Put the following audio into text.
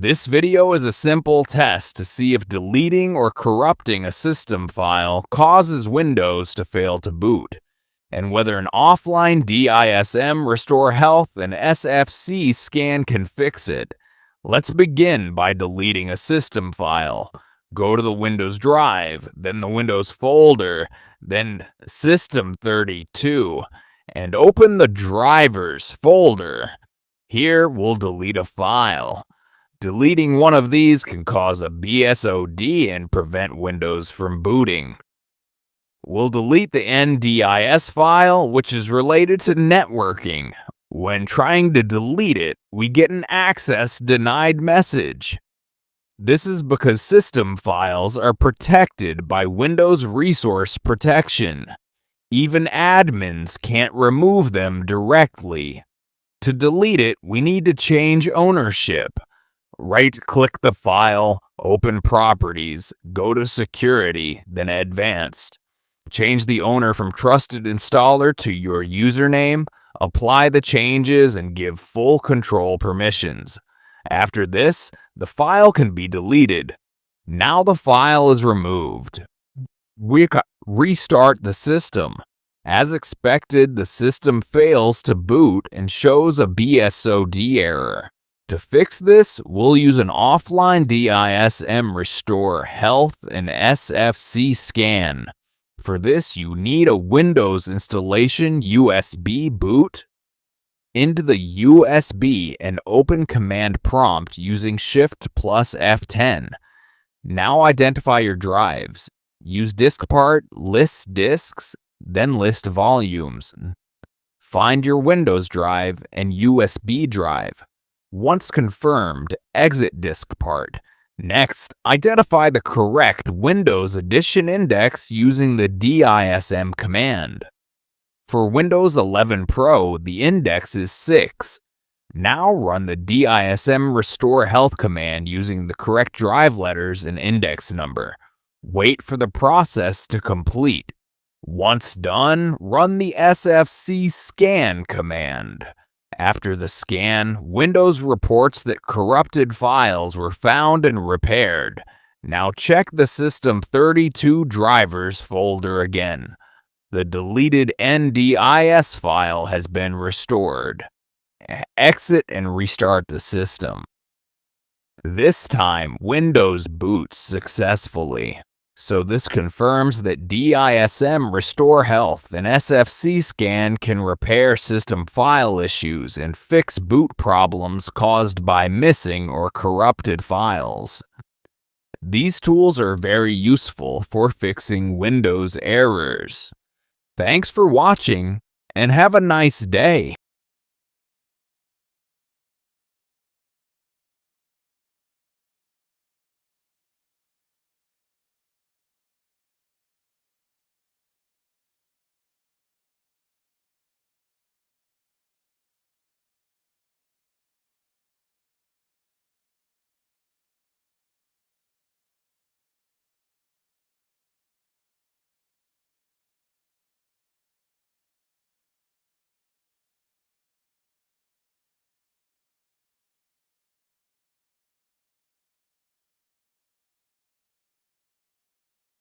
This video is a simple test to see if deleting or corrupting a system file causes Windows to fail to boot, and whether an offline DISM restore health and SFC scan can fix it. Let's begin by deleting a system file. Go to the Windows drive, then the Windows folder, then System32, and open the Drivers folder. Here we'll delete a file. Deleting one of these can cause a BSOD and prevent Windows from booting. We'll delete the NDIS file, which is related to networking. When trying to delete it, we get an access denied message. This is because system files are protected by Windows Resource Protection. Even admins can't remove them directly. To delete it, we need to change ownership. Right-click the file, open Properties, go to Security, then Advanced. Change the owner from Trusted Installer to your username, apply the changes, and give full control permissions. After this, the file can be deleted. Now the file is removed. Restart the system. As expected, the system fails to boot and shows a BSOD error. To fix this, we'll use an offline DISM restore health and SFC scan. For this, you need a Windows installation USB boot. Into the USB and open command prompt using Shift plus F10. Now identify your drives. Use DiskPart, list disks, then list volumes. Find your Windows drive and USB drive. Once confirmed, exit DiskPart. Next, identify the correct Windows Edition index using the DISM command. For Windows 11 Pro, the index is 6. Now run the DISM restore health command using the correct drive letters and index number. Wait for the process to complete. Once done, run the SFC scan command. After the scan, Windows reports that corrupted files were found and repaired. Now check the System32 drivers folder again. The deleted NDIS file has been restored. Exit and restart the system. This time, Windows boots successfully. So this confirms that DISM restore health and SFC scan can repair system file issues and fix boot problems caused by missing or corrupted files. These tools are very useful for fixing Windows errors. Thanks for watching, and have a nice day.